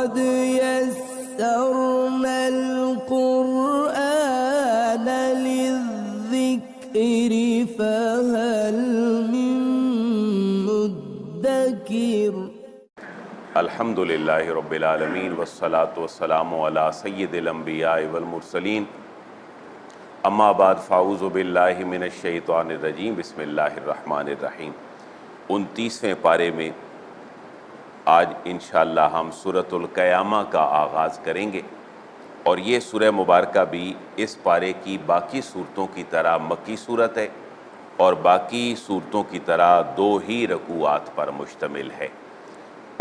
قد يسرنا القرآن للذكر فهل من مدكر الحمد للہ رب العالمین والصلاة والسلام علی سید الانبیاء والمرسلین اما بعد فاعوذ باللہ من الشیطان الرجیم بسم اللہ الرحمن الرحیم 29ویں پارے میں آج انشاءاللہ ہم سورۃ القیامہ کا آغاز کریں گے، اور یہ سورہ مبارکہ بھی اس پارے کی باقی صورتوں کی طرح مکی صورت ہے اور باقی صورتوں کی طرح 2 ہی رکوعات پر مشتمل ہے،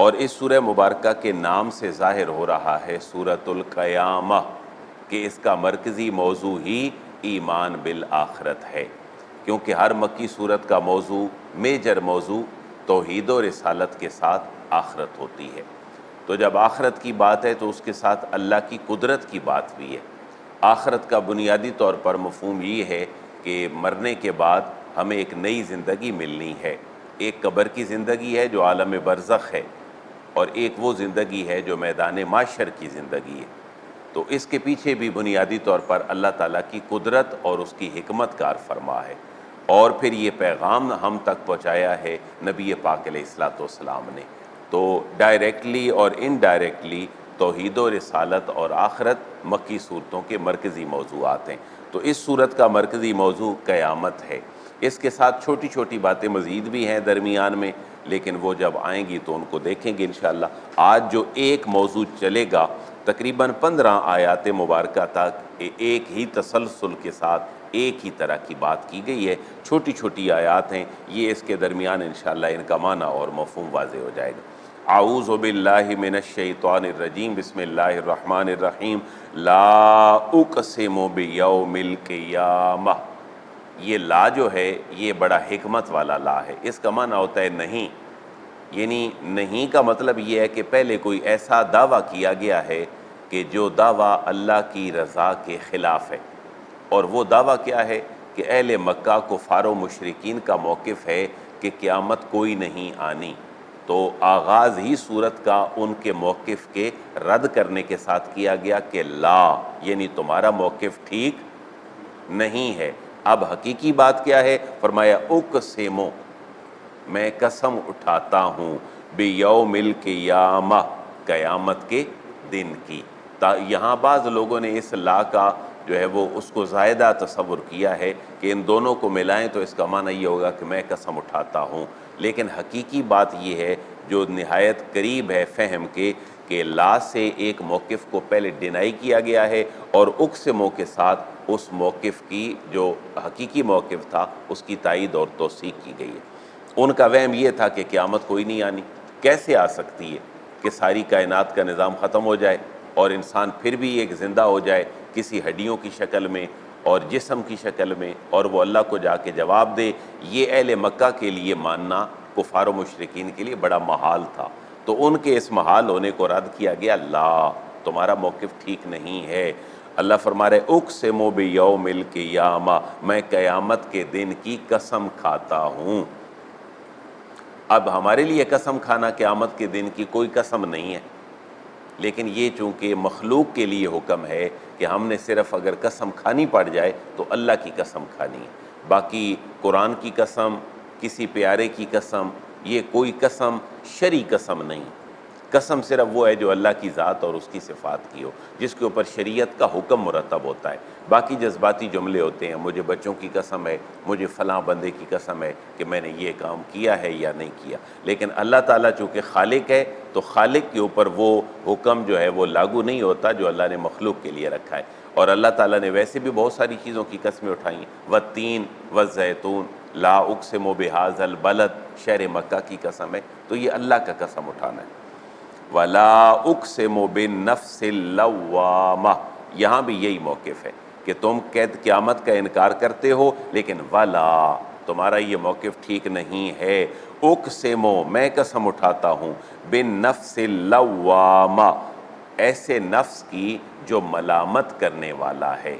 اور اس سورہ مبارکہ کے نام سے ظاہر ہو رہا ہے سورۃ القیامہ کہ اس کا مرکزی موضوع ہی ایمان بالآخرت ہے، کیونکہ ہر مکی صورت کا موضوع میجر موضوع توحید و رسالت کے ساتھ آخرت ہوتی ہے۔ تو جب آخرت کی بات ہے تو اس کے ساتھ اللہ کی قدرت کی بات بھی ہے۔ آخرت کا بنیادی طور پر مفہوم یہ ہے کہ مرنے کے بعد ہمیں ایک نئی زندگی ملنی ہے، ایک قبر کی زندگی ہے جو عالم برزخ ہے، اور ایک وہ زندگی ہے جو میدان محشر کی زندگی ہے۔ تو اس کے پیچھے بھی بنیادی طور پر اللہ تعالیٰ کی قدرت اور اس کی حکمت کار فرما ہے، اور پھر یہ پیغام ہم تک پہنچایا ہے نبی پاک علیہ السلام نے۔ تو ڈائریکٹلی اور انڈائریکٹلی توحید و رسالت اور آخرت مکی صورتوں کے مرکزی موضوعات ہیں۔ تو اس صورت کا مرکزی موضوع قیامت ہے، اس کے ساتھ چھوٹی چھوٹی باتیں مزید بھی ہیں درمیان میں، لیکن وہ جب آئیں گی تو ان کو دیکھیں گے انشاءاللہ۔ آج جو ایک موضوع چلے گا تقریباً 15 آیات مبارکہ تک ایک ہی تسلسل کے ساتھ ایک ہی طرح کی بات کی گئی ہے، چھوٹی چھوٹی آیات ہیں، یہ اس کے درمیان انشاءاللہ ان کا معنی اور مفہوم واضح ہو جائے گا۔ اعوذ باللہ من الشیطان الرجیم بسم اللہ الرحمن الرحیم لا اقسم بیوم القیامہ۔ یہ لا جو ہے یہ بڑا حکمت والا لا ہے، اس کا معنی ہوتا ہے نہیں، یعنی نہیں کا مطلب یہ ہے کہ پہلے کوئی ایسا دعویٰ کیا گیا ہے کہ جو دعویٰ اللہ کی رضا کے خلاف ہے، اور وہ دعویٰ کیا ہے کہ اہل مکہ کفار و مشرکین کا موقف ہے کہ قیامت کوئی نہیں آنی، تو آغاز ہی صورت کا ان کے موقف کے رد کرنے کے ساتھ کیا گیا کہ لا، یعنی تمہارا موقف ٹھیک نہیں ہے۔ اب حقیقی بات کیا ہے؟ فرمایا اقسمو، میں قسم اٹھاتا ہوں بیوم القیامہ، قیامت کے دن کی۔ یہاں بعض لوگوں نے اس لا کا جو ہے وہ اس کو زائدہ تصور کیا ہے کہ ان دونوں کو ملائیں تو اس کا معنی یہ ہوگا کہ میں قسم اٹھاتا ہوں، لیکن حقیقی بات یہ ہے جو نہایت قریب ہے فہم کے کہ لا سے ایک موقف کو پہلے ڈینائی کیا گیا ہے، اور اقسموں کے ساتھ اس موقف کی جو حقیقی موقف تھا اس کی تائید اور توثیق کی گئی ہے۔ ان کا وہم یہ تھا کہ قیامت کوئی نہیں آنی، کیسے آ سکتی ہے کہ ساری کائنات کا نظام ختم ہو جائے اور انسان پھر بھی ایک زندہ ہو جائے کسی ہڈیوں کی شکل میں اور جسم کی شکل میں، اور وہ اللہ کو جا کے جواب دے۔ یہ اہل مکہ کے لیے ماننا کفار و مشرکین کے لیے بڑا محال تھا، تو ان کے اس محال ہونے کو رد کیا گیا، لا، تمہارا موقف ٹھیک نہیں ہے۔ اللہ فرما رہے اقسم بیوم القیامہ، میں قیامت کے دن کی قسم کھاتا ہوں۔ اب ہمارے لیے قسم کھانا قیامت کے دن کی کوئی قسم نہیں ہے، لیکن یہ چونکہ مخلوق کے لیے حکم ہے کہ ہم نے صرف اگر قسم کھانی پڑ جائے تو اللہ کی قسم کھانی ہے، باقی قرآن کی قسم، کسی پیارے کی قسم، یہ کوئی قسم شرعی قسم نہیں۔ قسم صرف وہ ہے جو اللہ کی ذات اور اس کی صفات کی ہو، جس کے اوپر شریعت کا حکم مرتب ہوتا ہے۔ باقی جذباتی جملے ہوتے ہیں، مجھے بچوں کی قسم ہے، مجھے فلاں بندے کی قسم ہے کہ میں نے یہ کام کیا ہے یا نہیں کیا، لیکن اللہ تعالیٰ چونکہ خالق ہے تو خالق کے اوپر وہ حکم جو ہے وہ لاگو نہیں ہوتا جو اللہ نے مخلوق کے لیے رکھا ہے۔ اور اللہ تعالیٰ نے ویسے بھی بہت ساری چیزوں کی قسمیں اٹھائی ہیں، والتین والزیتون، لا اقسم بہذا البلد، شہر مکہ کی قسم ہے، تو یہ اللہ کا قسم اٹھانا ہے۔ وَلَا أُقْسِمُ بِالنَّفْسِ اللَّوَّامَةِ، یہاں بھی یہی موقف ہے کہ تم قیامت کا انکار کرتے ہو، لیکن وَلَا، تمہارا یہ موقف ٹھیک نہیں ہے۔ اقسم، میں قسم اٹھاتا ہوں، بالنفس اللوامہ، ایسے نفس کی جو ملامت کرنے والا ہے۔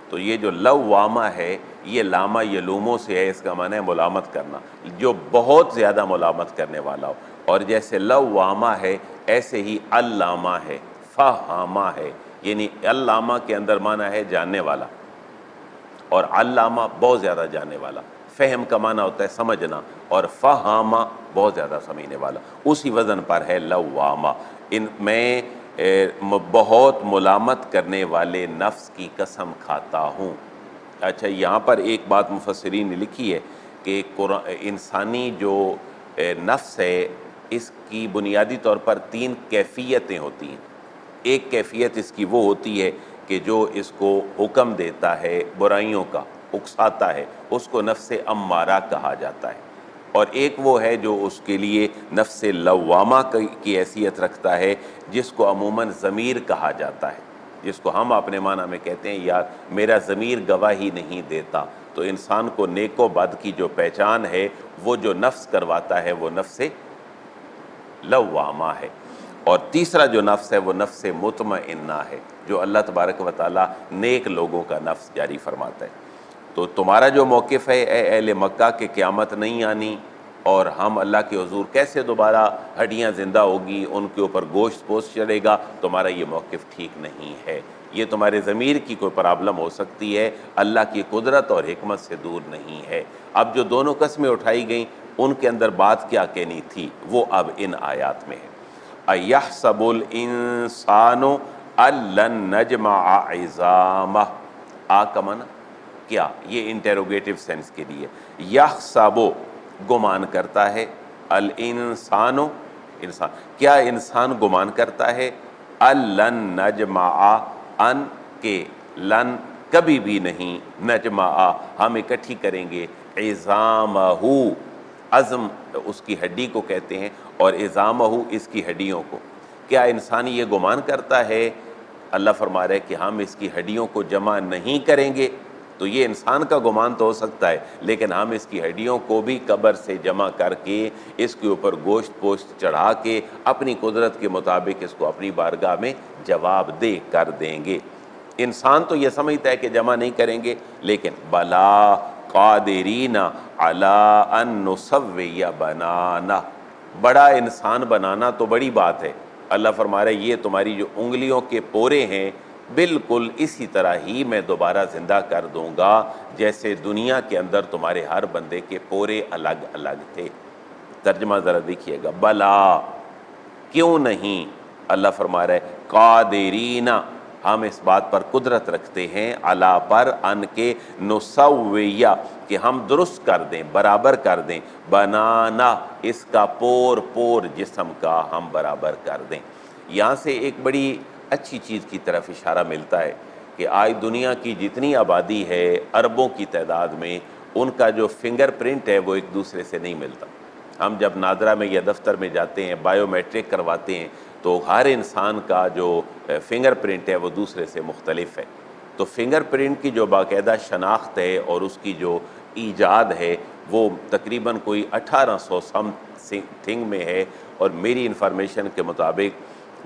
تو یہ جو لوامہ ہے یہ لامہ یلوموں سے ہے، اس کا معنی ہے ملامت کرنا، جو بہت زیادہ ملامت کرنے والا ہو، اور جیسے لوامہ ہے ایسے ہی علامہ ہے، فہامہ ہے، یعنی علامہ کے اندر معنی ہے جاننے والا، اور علامہ بہت زیادہ جاننے والا، فہم کا معنی ہوتا ہے سمجھنا، اور فہامہ بہت زیادہ سمجھنے والا، اسی وزن پر ہے لوامہ۔ میں بہت ملامت کرنے والے نفس کی قسم کھاتا ہوں۔ اچھا، یہاں پر ایک بات مفسرین نے لکھی ہے کہ انسانی جو نفس ہے اس کی بنیادی طور پر 3 کیفیتیں ہوتی ہیں۔ ایک کیفیت اس کی وہ ہوتی ہے کہ جو اس کو حکم دیتا ہے برائیوں کا، اکساتا ہے، اس کو نفس امارہ کہا جاتا ہے، اور ایک وہ ہے جو اس کے لیے نفس لوامہ کی حیثیت رکھتا ہے، جس کو عموماً ضمیر کہا جاتا ہے، جس کو ہم اپنے معنی میں کہتے ہیں یار میرا ضمیر گواہی نہیں دیتا۔ تو انسان کو نیک و بد کی جو پہچان ہے وہ جو نفس کرواتا ہے وہ نفس لوامہ ہے۔ اور تیسرا جو نفس ہے وہ نفس مطمئنہ ہے، جو اللہ تبارک و تعالیٰ نیک لوگوں کا نفس جاری فرماتا ہے۔ تو تمہارا جو موقف ہے اے اہل مکہ کہ قیامت نہیں آنی اور ہم اللہ کے حضور کیسے دوبارہ ہڈیاں زندہ ہوگی، ان کے اوپر گوشت پوست چڑھے گا، تمہارا یہ موقف ٹھیک نہیں ہے، یہ تمہارے ضمیر کی کوئی پرابلم ہو سکتی ہے، اللہ کی قدرت اور حکمت سے دور نہیں ہے۔ اب جو دونوں قسمیں اٹھائی گئیں ان کے اندر بات کیا کہنی تھی وہ اب ان آیات میں ہے۔ اَيَحْسَبُ الْإِنسَانُ أَلَّن نَّجْمَعَ عِظَامَهُ، کا معنی کیا، یہ انٹیروگیٹو سینس کے لیے، یحسب گمان کرتا ہے، الانسان انسان، کیا انسان گمان کرتا ہے، الن نجمع ان کے لن کبھی بھی نہیں، نجمع ہم اکٹھی کریں گے، عظامہ عظم اس کی ہڈی کو کہتے ہیں اور عظامہ اس کی ہڈیوں کو، کیا انسان یہ گمان کرتا ہے، اللہ فرما رہا ہے کہ ہم اس کی ہڈیوں کو جمع نہیں کریں گے، تو یہ انسان کا گمان تو ہو سکتا ہے لیکن ہم اس کی ہڈیوں کو بھی قبر سے جمع کر کے اس کے اوپر گوشت پوشت چڑھا کے اپنی قدرت کے مطابق اس کو اپنی بارگاہ میں جواب دے کر دیں گے۔ انسان تو یہ سمجھتا ہے کہ جمع نہیں کریں گے، لیکن بلا قادرین علی ان نسوی بنانا، بڑا انسان بنانا تو بڑی بات ہے۔ اللہ فرما رہا ہے یہ تمہاری جو انگلیوں کے پورے ہیں بالکل اسی طرح ہی میں دوبارہ زندہ کر دوں گا جیسے دنیا کے اندر تمہارے ہر بندے کے پورے الگ الگ تھے۔ ترجمہ ذرا دیکھیے گا، بلا کیوں نہیں، اللہ فرما رہا ہے قادرین ہم اس بات پر قدرت رکھتے ہیں، علا پر ان کے نسویہ کہ ہم درست کر دیں، برابر کر دیں، بنانا اس کا پور پور جسم کا ہم برابر کر دیں۔ یہاں سے ایک بڑی اچھی چیز کی طرف اشارہ ملتا ہے کہ آج دنیا کی جتنی آبادی ہے اربوں کی تعداد میں، ان کا جو فنگر پرنٹ ہے وہ ایک دوسرے سے نہیں ملتا۔ ہم جب نادرا میں یا دفتر میں جاتے ہیں بائیو میٹرک کرواتے ہیں تو ہر انسان کا جو فنگر پرنٹ ہے وہ دوسرے سے مختلف ہے۔ تو فنگر پرنٹ کی جو باقاعدہ شناخت ہے اور اس کی جو ایجاد ہے وہ تقریباً کوئی 1800 سم تھنگ میں ہے، اور میری انفارمیشن کے مطابق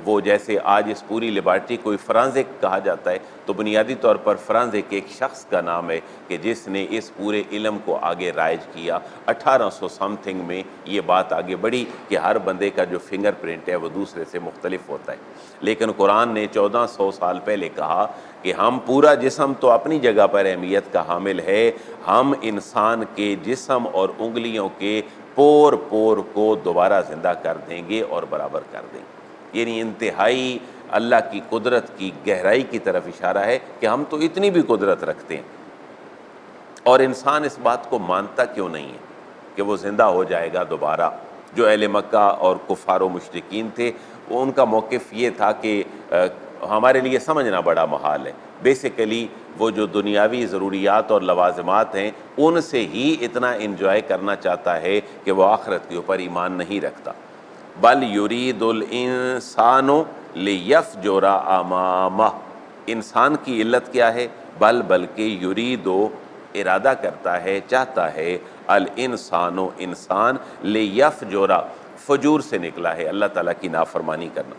وہ جیسے آج اس پوری لیبارٹری کوئی فرانزک کہا جاتا ہے تو بنیادی طور پر فرانزک ایک شخص کا نام ہے کہ جس نے اس پورے علم کو آگے رائج کیا۔ 1800 سم تھنگ میں یہ بات آگے بڑھی کہ ہر بندے کا جو فنگر پرنٹ ہے وہ دوسرے سے مختلف ہوتا ہے، لیکن قرآن نے 1400 سال پہلے کہا کہ ہم پورا جسم تو اپنی جگہ پر اہمیت کا حامل ہے، ہم انسان کے جسم اور انگلیوں کے پور پور کو دوبارہ زندہ کر دیں گے اور برابر کر دیں گے۔ یعنی انتہائی اللہ کی قدرت کی گہرائی کی طرف اشارہ ہے کہ ہم تو اتنی بھی قدرت رکھتے ہیں، اور انسان اس بات کو مانتا کیوں نہیں ہے کہ وہ زندہ ہو جائے گا دوبارہ۔ جو اہل مکہ اور کفار و مشرکین تھے وہ ان کا موقف یہ تھا کہ ہمارے لیے سمجھنا بڑا محال ہے، بیسیکلی وہ جو دنیاوی ضروریات اور لوازمات ہیں ان سے ہی اتنا انجوائے کرنا چاہتا ہے کہ وہ آخرت کے اوپر ایمان نہیں رکھتا۔ بل یرید الانسان لیفجر امامہ، انسان کی علت کیا ہے، بلکہ یرید ارادہ کرتا ہے، چاہتا ہے، الانسان انسان لیفجر فجور سے نکلا ہے اللہ تعالیٰ کی نافرمانی کرنا،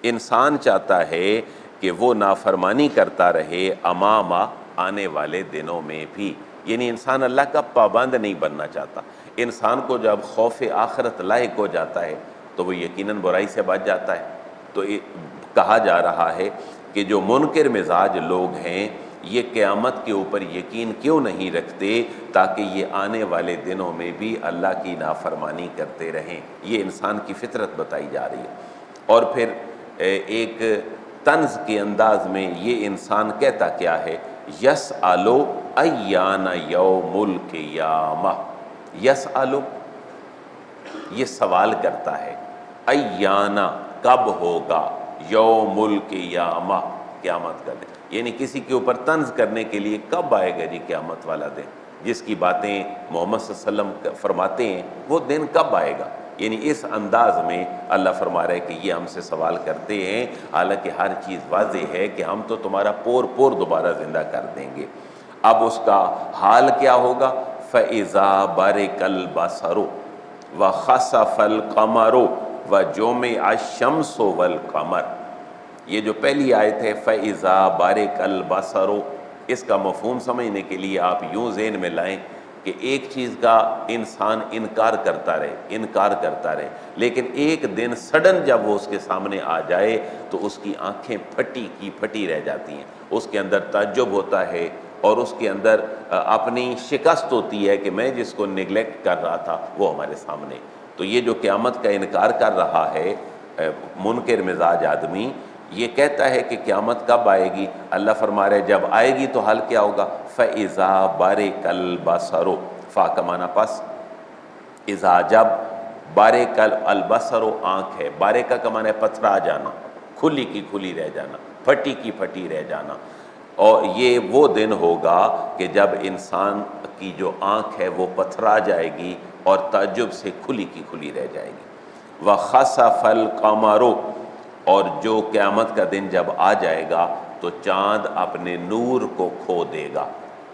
انسان چاہتا ہے کہ وہ نافرمانی کرتا رہے امامہ آنے والے دنوں میں بھی، یعنی انسان اللہ کا پابند نہیں بننا چاہتا۔ انسان کو جب خوف آخرت لاحق ہو جاتا ہے تو وہ یقیناً برائی سے بچ جاتا ہے۔ تو کہا جا رہا ہے کہ جو منکر مزاج لوگ ہیں یہ قیامت کے اوپر یقین کیوں نہیں رکھتے تاکہ یہ آنے والے دنوں میں بھی اللہ کی نافرمانی کرتے رہیں۔ یہ انسان کی فطرت بتائی جا رہی ہے۔ اور پھر ایک طنز کے انداز میں یہ انسان کہتا کیا ہے، یسألو ایان یوم القیامہ۔ یسألو یہ سوال کرتا ہے، ایانا کب ہوگا، یوم القیامہ قیامت کا دن، یعنی کسی کے اوپر طنز کرنے کے لیے کب آئے گا جی قیامت والا دن، جس کی باتیں محمد صلی اللہ علیہ وسلم فرماتے ہیں وہ دن کب آئے گا۔ یعنی اس انداز میں اللہ فرما رہا ہے کہ یہ ہم سے سوال کرتے ہیں، حالانکہ ہر چیز واضح ہے کہ ہم تو تمہارا پور پور دوبارہ زندہ کر دیں گے۔ اب اس کا حال کیا ہوگا، فَإِذَا بَرِقَ الْبَصَرُ وَخَسَفَ الْقَمَرُ وَجُمِعَ الشَّمْسُ وَالْقَمَرُ۔ یہ جو پہلی آیت ہے فَإِذَا بَرِقَ الْبَصَرُ، اس کا مفہوم سمجھنے کے لیے آپ یوں ذہن میں لائیں کہ ایک چیز کا انسان انکار کرتا رہے، لیکن ایک دن سڈن جب وہ اس کے سامنے آ جائے تو اس کی آنکھیں پھٹی کی پھٹی رہ جاتی ہیں، اس کے اندر تعجب ہوتا ہے اور اس کے اندر اپنی شکست ہوتی ہے کہ میں جس کو نیگلیکٹ کر رہا تھا وہ ہمارے سامنے۔ تو یہ جو قیامت کا انکار کر رہا ہے منکر مزاج آدمی، یہ کہتا ہے کہ قیامت کب آئے گی، اللہ فرما رہے جب آئے گی تو حال کیا ہوگا، فَإِذَا بَرِقَ الْبَصَرُ، فا کا معنی پس، اذا جب، بارق البصر آنکھ ہے، بارقہ کا معنی پتھرا جانا، کھلی کی کھلی رہ جانا، پھٹی کی پھٹی رہ جانا۔ اور یہ وہ دن ہوگا کہ جب انسان کی جو آنکھ ہے وہ پتھرا جائے گی اور تعجب سے کھلی کی کھلی رہ جائے گی۔ وَخَسَفَ الْقَمَرُ، اور جو قیامت کا دن جب آ جائے گا تو چاند اپنے نور کو کھو دے گا۔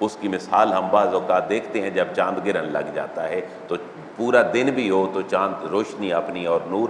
اس کی مثال ہم بعض اوقات دیکھتے ہیں جب چاند گرہن لگ جاتا ہے تو پورا دن بھی ہو تو چاند روشنی اپنی اور نور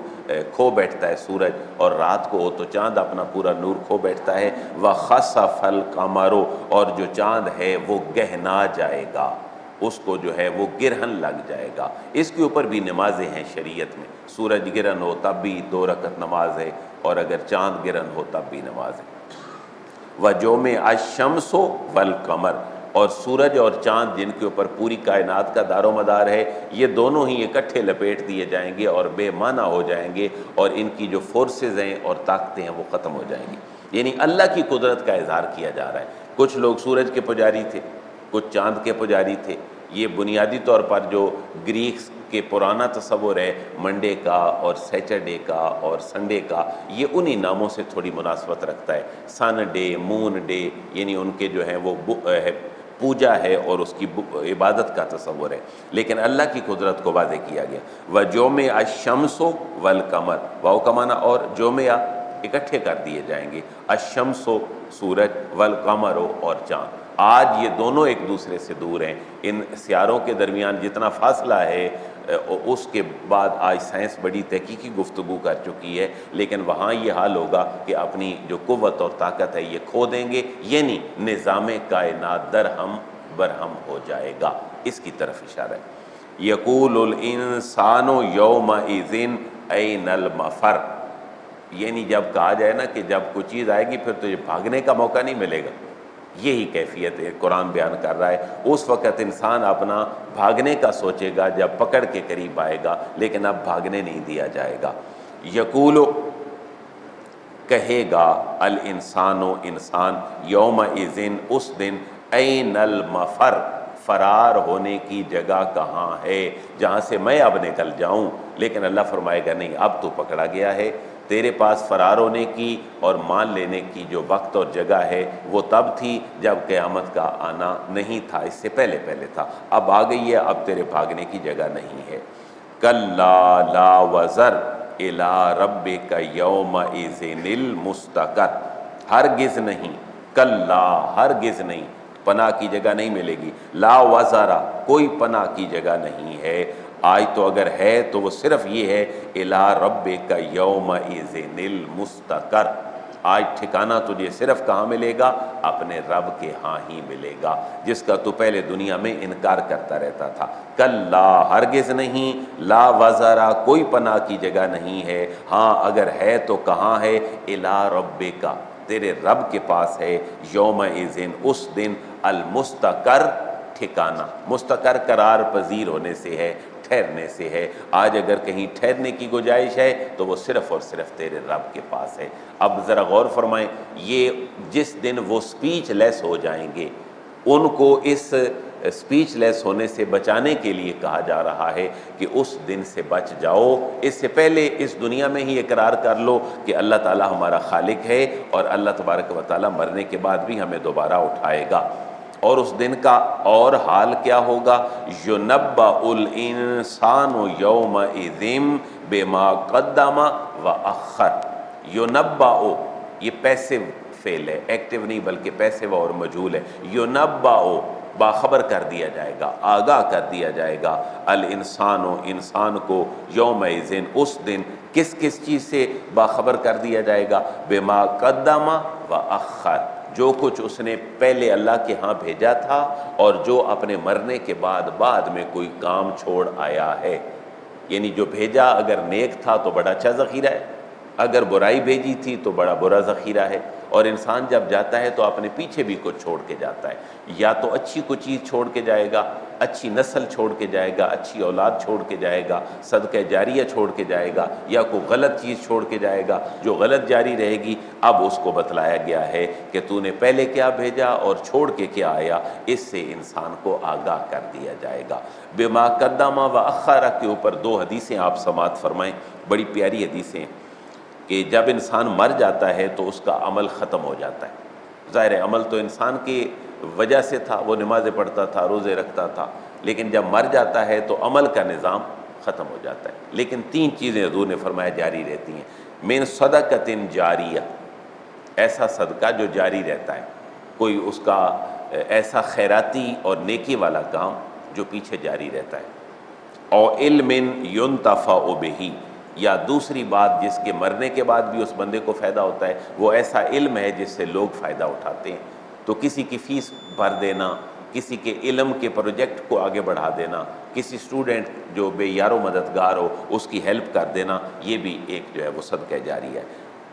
کھو بیٹھتا ہے سورج، اور رات کو ہو تو چاند اپنا پورا نور کھو بیٹھتا ہے۔ وَخَسَفَ الْقَمَرُ، اور جو چاند ہے وہ گہنا جائے گا، اس کو جو ہے وہ گرہن لگ جائے گا۔ اس کے اوپر بھی نمازیں ہیں شریعت میں، سورج گرہن ہو تب بھی 2 رکعت نماز ہے، اور اگر چاند گرہن ہو تب بھی نماز ہے۔ وَجُمِعَ الشَّمْسُ وَالْقَمَرُ، اور سورج اور چاند جن کے اوپر پوری کائنات کا دار و مدار ہے، یہ دونوں ہی اکٹھے لپیٹ دیے جائیں گے اور بے معنی ہو جائیں گے، اور ان کی جو فورسز ہیں اور طاقتیں ہیں وہ ختم ہو جائیں گی۔ یعنی اللہ کی قدرت کا اظہار کیا جا رہا ہے۔ کچھ لوگ سورج کے پجاری تھے، کچھ چاند کے پجاری تھے۔ یہ بنیادی طور پر جو گریکس کے پرانا تصور ہے منڈے کا اور سیچرڈے کا اور سنڈے کا، یہ انہی ناموں سے تھوڑی مناسبت رکھتا ہے۔ سن ڈے، مون ڈے، یعنی ان کے جو ہیں وہ پوجا ہے اور اس کی عبادت کا تصور ہے، لیکن اللہ کی قدرت کو واضح کیا گیا۔ وَجُمِعَ الشَّمْسُ وَالْقَمَرُ، واو کا معنی اور، جومعہ اکٹھے کر دیے جائیں گے، الشمس سورج، والقمر اور چاند۔ آج یہ دونوں ایک دوسرے سے دور ہیں، ان سیاروں کے درمیان جتنا فاصلہ ہے اس کے بعد آج سائنس بڑی تحقیقی گفتگو کر چکی ہے، لیکن وہاں یہ حال ہوگا کہ اپنی جو قوت اور طاقت ہے یہ کھو دیں گے، یعنی نظام کائنات درہم برہم ہو جائے گا۔ اس کی طرف اشارہ ہے۔ یقول الانسان یومئذ این المفر، یعنی جب کہا جائے نا کہ جب کوئی چیز آئے گی پھر تو یہ بھاگنے کا موقع نہیں ملے گا، یہی کیفیت ہے قرآن بیان کر رہا ہے۔ اس وقت انسان اپنا بھاگنے کا سوچے گا جب پکڑ کے قریب آئے گا، لیکن اب بھاگنے نہیں دیا جائے گا۔ یقول، کہے گا، الانسان، انسان، یومئذ، اس دن، این المفر، فرار ہونے کی جگہ کہاں ہے جہاں سے میں اب نکل جاؤں، لیکن اللہ فرمائے گا نہیں، اب تو پکڑا گیا ہے۔ تیرے پاس فرار ہونے کی اور مان لینے کی جو وقت اور جگہ ہے وہ تب تھی جب قیامت کا آنا نہیں تھا، اس سے پہلے تھا، اب آ گئی ہے، اب تیرے بھاگنے کی جگہ نہیں ہے۔ کلا لا وزر الی ربک یومئذ المستقر، ہرگز نہیں، کلا ہرگز نہیں، پناہ کی جگہ نہیں ملے گی، لا وزرا کوئی پناہ کی جگہ نہیں ہے، آج تو اگر ہے تو وہ صرف یہ ہے الی ربک یومئذ المستقر، آج ٹھکانہ تجھے صرف کہاں ملے گا؟ اپنے رب کے ہاں ہی ملے گا، جس کا تو پہلے دنیا میں انکار کرتا رہتا تھا۔ کلا، ہرگز نہیں، لا وزرا، کوئی پناہ کی جگہ نہیں ہے، ہاں اگر ہے تو کہاں ہے؟ الی ربک، تیرے رب کے پاس ہے، یومئذ، اس دن، المستقر، ٹھکانہ، مستقر قرار پذیر ہونے سے ہے، ٹھہرنے سے ہے۔ آج اگر کہیں ٹھہرنے کی گنجائش ہے تو وہ صرف اور صرف تیرے رب کے پاس ہے۔ اب ذرا غور فرمائیں، یہ جس دن وہ سپیچ لیس ہو جائیں گے، ان کو اس سپیچ لیس ہونے سے بچانے کے لیے کہا جا رہا ہے کہ اس دن سے بچ جاؤ، اس سے پہلے اس دنیا میں ہی اقرار کر لو کہ اللہ تعالی ہمارا خالق ہے اور اللہ تبارک و تعالی مرنے کے بعد بھی ہمیں دوبارہ اٹھائے گا۔ اور اس دن کا اور حال کیا ہوگا؟ یُنَبَّأُ الْإِنسَانُ يَوْمَئِذٍ بِمَا قَدَّمَ وَأَخَّرَ۔ یُنَبَّأُ، یہ پیسو فعل ہے، ایکٹیو نہیں بلکہ پیسو اور مجہول ہے۔ یُنَبَّأُ، باخبر کر دیا جائے گا، آگاہ کر دیا جائے گا، الانسان، انسان کو، یومئذ، اس دن، کس کس چیز سے باخبر کر دیا جائے گا؟ بما قدم وأخر، جو کچھ اس نے پہلے اللہ کے ہاں بھیجا تھا اور جو اپنے مرنے کے بعد میں کوئی کام چھوڑ آیا ہے۔ یعنی جو بھیجا اگر نیک تھا تو بڑا اچھا ذخیرہ ہے، اگر برائی بھیجی تھی تو بڑا برا ذخیرہ ہے۔ اور انسان جب جاتا ہے تو اپنے پیچھے بھی کچھ چھوڑ کے جاتا ہے، یا تو اچھی کوئی چیز چھوڑ کے جائے گا، اچھی نسل چھوڑ کے جائے گا، اچھی اولاد چھوڑ کے جائے گا، صدقہ جاریہ چھوڑ کے جائے گا، یا کوئی غلط چیز چھوڑ کے جائے گا جو غلط جاری رہے گی۔ اب اس کو بتلایا گیا ہے کہ تو نے پہلے کیا بھیجا اور چھوڑ کے کیا آیا، اس سے انسان کو آگاہ کر دیا جائے گا۔ بما قدم وأخر کے اوپر دو حدیثیں آپ سماعت فرمائیں، بڑی پیاری حدیثیں، کہ جب انسان مر جاتا ہے تو اس کا عمل ختم ہو جاتا ہے۔ ظاہر عمل تو انسان کی وجہ سے تھا، وہ نمازیں پڑھتا تھا، روزے رکھتا تھا، لیکن جب مر جاتا ہے تو عمل کا نظام ختم ہو جاتا ہے۔ لیکن تین چیزیں حضور نے فرمایا جاری رہتی ہیں۔ من صدقۃ جاریہ، ایسا صدقہ جو جاری رہتا ہے، کوئی اس کا ایسا خیراتی اور نیکی والا کام جو پیچھے جاری رہتا ہے، اور علم ينتفع بہ، یا دوسری بات جس کے مرنے کے بعد بھی اس بندے کو فائدہ ہوتا ہے، وہ ایسا علم ہے جس سے لوگ فائدہ اٹھاتے ہیں۔ تو کسی کی فیس بھر دینا، کسی کے علم کے پروجیکٹ کو آگے بڑھا دینا، کسی اسٹوڈنٹ جو بے یار و مددگار ہو اس کی ہیلپ کر دینا، یہ بھی ایک جو ہے وہ صدقہ جاری ہے۔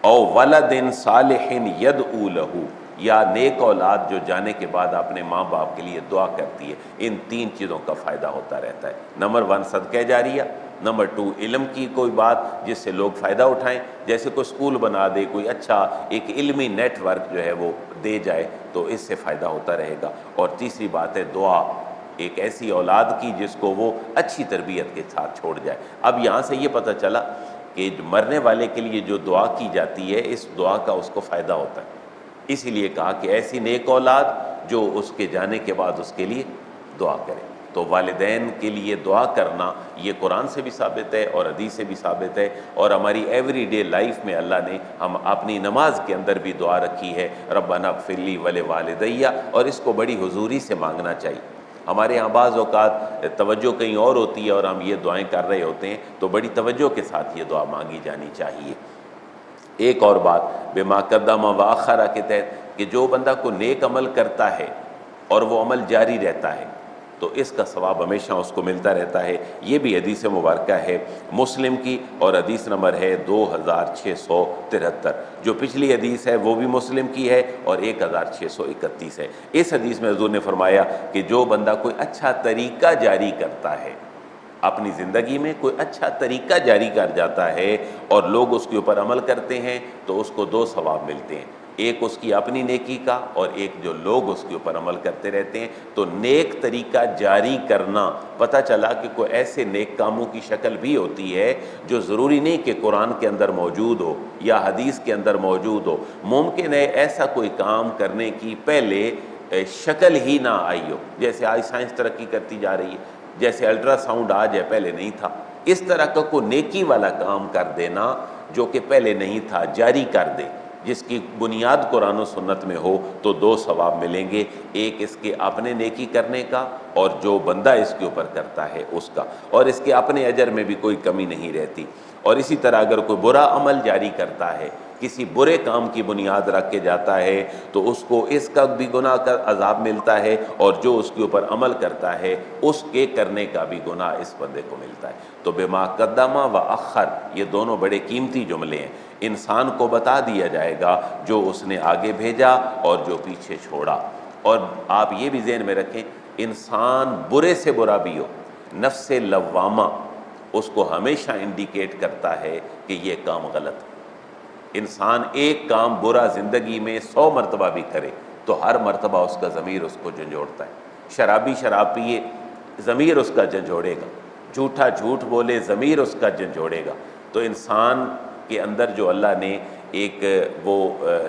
او ولد صالح یدعو لہ، یا نیک اولاد جو جانے کے بعد اپنے ماں باپ کے لیے دعا کرتی ہے۔ ان تین چیزوں کا فائدہ ہوتا رہتا ہے۔ نمبر 1 صدقہ جاریہ، نمبر 2 علم کی کوئی بات جس سے لوگ فائدہ اٹھائیں، جیسے کوئی اسکول بنا دے، کوئی اچھا ایک علمی نیٹ ورک جو ہے وہ دے جائے تو اس سے فائدہ ہوتا رہے گا۔ اور تیسری بات ہے دعا، ایک ایسی اولاد کی جس کو وہ اچھی تربیت کے ساتھ چھوڑ جائے۔ اب یہاں سے یہ پتہ چلا کہ مرنے والے کے لیے جو دعا کی جاتی ہے، اس دعا کا اس کو فائدہ ہوتا ہے۔ اسی لیے کہا کہ ایسی نیک اولاد جو اس کے جانے کے بعد اس کے لیے دعا کرے۔ تو والدین کے لیے دعا کرنا یہ قرآن سے بھی ثابت ہے اور حدیث سے بھی ثابت ہے، اور ہماری ایوری ڈے لائف میں اللہ نے ہم اپنی نماز کے اندر بھی دعا رکھی ہے، ربنا اغفر لی ولوالدی، اور اس کو بڑی حضوری سے مانگنا چاہیے۔ ہمارے ہاں بعض اوقات توجہ کہیں اور ہوتی ہے اور ہم یہ دعائیں کر رہے ہوتے ہیں، تو بڑی توجہ کے ساتھ یہ دعا مانگی جانی چاہیے۔ ایک اور بات بما قدم وأخر کے تحت، کہ جو بندہ کو نیک عمل کرتا ہے اور وہ عمل جاری رہتا ہے تو اس کا ثواب ہمیشہ اس کو ملتا رہتا ہے۔ یہ بھی حدیث مبارکہ ہے مسلم کی، اور حدیث نمبر ہے 2673۔ جو پچھلی حدیث ہے وہ بھی مسلم کی ہے اور 1631 ہے۔ اس حدیث میں حضور نے فرمایا کہ جو بندہ کوئی اچھا طریقہ جاری کرتا ہے، اپنی زندگی میں کوئی اچھا طریقہ جاری کر جاتا ہے اور لوگ اس کے اوپر عمل کرتے ہیں تو اس کو 2 ثواب ملتے ہیں، ایک اس کی اپنی نیکی کا اور ایک جو لوگ اس کے اوپر عمل کرتے رہتے ہیں۔ تو نیک طریقہ جاری کرنا، پتہ چلا کہ کوئی ایسے نیک کاموں کی شکل بھی ہوتی ہے جو ضروری نہیں کہ قرآن کے اندر موجود ہو یا حدیث کے اندر موجود ہو۔ ممکن ہے ایسا کوئی کام کرنے کی پہلے شکل ہی نہ آئی ہو، جیسے آج سائنس ترقی کرتی جا رہی ہے، جیسے الٹرا ساؤنڈ آج ہے پہلے نہیں تھا، اس طرح کا کوئی نیکی والا کام کر دینا جو کہ پہلے نہیں تھا، جاری کر دے، جس کی بنیاد قرآن و سنت میں ہو، تو 2 ثواب ملیں گے، ایک اس کے اپنے نیکی کرنے کا اور جو بندہ اس کے اوپر کرتا ہے اس کا، اور اس کے اپنے اجر میں بھی کوئی کمی نہیں رہتی۔ اور اسی طرح اگر کوئی برا عمل جاری کرتا ہے کسی برے کام کی بنیاد رکھ کے جاتا ہے تو اس کو اس کا بھی گناہ کا عذاب ملتا ہے، اور جو اس کے اوپر عمل کرتا ہے اس کے کرنے کا بھی گناہ اس بندے کو ملتا ہے۔ تو بما قدم و اخر، یہ دونوں بڑے قیمتی جملے ہیں۔ انسان کو بتا دیا جائے گا جو اس نے آگے بھیجا اور جو پیچھے چھوڑا۔ اور آپ یہ بھی ذہن میں رکھیں، انسان برے سے برا بھی ہو، نفس لوامہ اس کو ہمیشہ انڈیکیٹ کرتا ہے کہ یہ کام غلط ہے۔ انسان ایک کام برا زندگی میں 100 مرتبہ بھی کرے تو ہر مرتبہ اس کا ضمیر اس کو جھنجھوڑتا ہے۔ شرابی شراب پیے، ضمیر اس کا جھنجھوڑے گا، جھوٹا جھوٹ بولے، ضمیر اس کا جھنجھوڑے گا۔ تو انسان کے اندر جو اللہ نے ایک وہ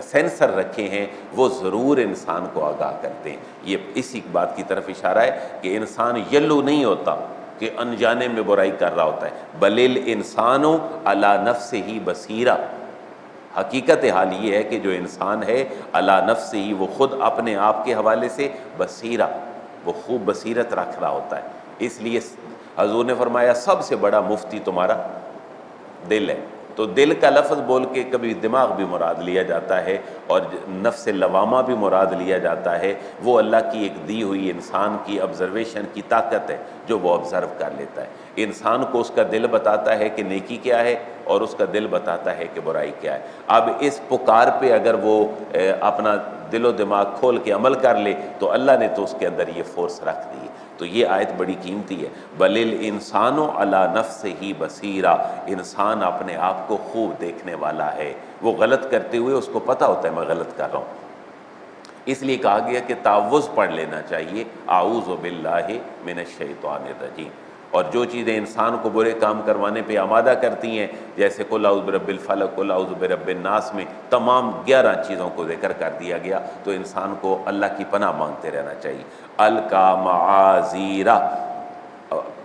سینسر رکھے ہیں وہ ضرور انسان کو آگاہ کرتے ہیں۔ یہ اسی بات کی طرف اشارہ ہے کہ انسان یلو نہیں ہوتا کہ انجانے میں برائی کر رہا ہوتا ہے، بل الانسان علی نفسہ بصیرہ۔ حقیقت حال یہ ہے کہ جو انسان ہے علی نفسہ ہی، وہ خود اپنے آپ کے حوالے سے بصیرہ، وہ خوب بصیرت رکھ رہا ہوتا ہے۔ اس لیے حضور نے فرمایا سب سے بڑا مفتی تمہارا دل ہے۔ تو دل کا لفظ بول کے کبھی دماغ بھی مراد لیا جاتا ہے اور نفس لوامہ بھی مراد لیا جاتا ہے۔ وہ اللہ کی ایک دی ہوئی انسان کی آبزرویشن کی طاقت ہے جو وہ آبزرو کر لیتا ہے۔ انسان کو اس کا دل بتاتا ہے کہ نیکی کیا ہے اور اس کا دل بتاتا ہے کہ برائی کیا ہے۔ اب اس پکار پہ اگر وہ اپنا دل و دماغ کھول کے عمل کر لے تو اللہ نے تو اس کے اندر یہ فورس رکھ دی ہے۔ تو یہ آیت بڑی قیمتی ہے، بل الانسان علی نفسہ بصیرہ، انسان اپنے آپ کو خوب دیکھنے والا ہے۔ وہ غلط کرتے ہوئے اس کو پتہ ہوتا ہے میں غلط کر رہا ہوں، اس لیے کہا گیا کہ تعوذ پڑھ لینا چاہیے، اعوذ باللہ من الشیطان الرجیم۔ اور جو چیزیں انسان کو برے کام کروانے پہ آمادہ کرتی ہیں، جیسے قل اعوذ برب الفلق، قل اعوذ برب الناس میں تمام 11 چیزوں کو ذکر کر دیا گیا، تو انسان کو اللہ کی پناہ مانگتے رہنا چاہیے۔ القا معاذیرہ،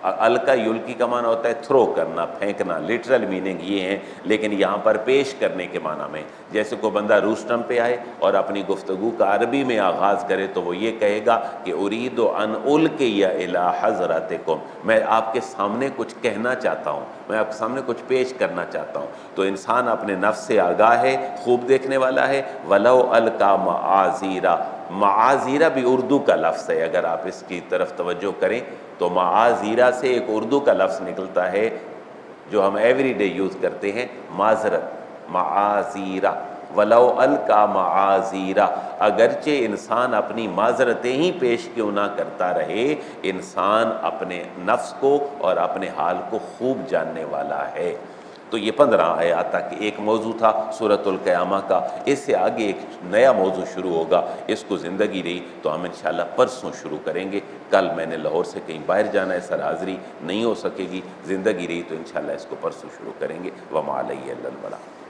القا یلقی کا معنی ہوتا ہے تھرو کرنا، پھینکنا، لٹرل میننگ یہ ہے، لیکن یہاں پر پیش کرنے کے معنی میں، جیسے کوئی بندہ روسٹم پہ آئے اور اپنی گفتگو کا عربی میں آغاز کرے تو وہ یہ کہے گا کہ ارید ان القی الی حضرتکم، میں آپ کے سامنے کچھ کہنا چاہتا ہوں، میں آپ کے سامنے کچھ پیش کرنا چاہتا ہوں۔ تو انسان اپنے نفس سے آگاہ ہے، خوب دیکھنے والا ہے۔ ولو القا معاذیرہ، معاذیرہ بھی اردو کا لفظ ہے، اگر آپ اس کی طرف توجہ کریں تو معاذیرہ سے ایک اردو کا لفظ نکلتا ہے جو ہم ایوری ڈے یوز کرتے ہیں، معذرت، معاذیرہ۔ ولو القا معاذیرہ، اگرچہ انسان اپنی معذرتیں ہی پیش کیوں نہ کرتا رہے، انسان اپنے نفس کو اور اپنے حال کو خوب جاننے والا ہے۔ تو یہ 15 آیات تک ایک موضوع تھا سورۃ القیامہ کا۔ اس سے آگے ایک نیا موضوع شروع ہوگا، اس کو زندگی رہی تو ہم انشاءاللہ پرسوں شروع کریں گے۔ کل میں نے لاہور سے کہیں باہر جانا ہے، سر حاضری نہیں ہو سکے گی، زندگی رہی تو انشاءاللہ اس کو پرسوں شروع کریں گے۔ وما علیہ الا البلاغ۔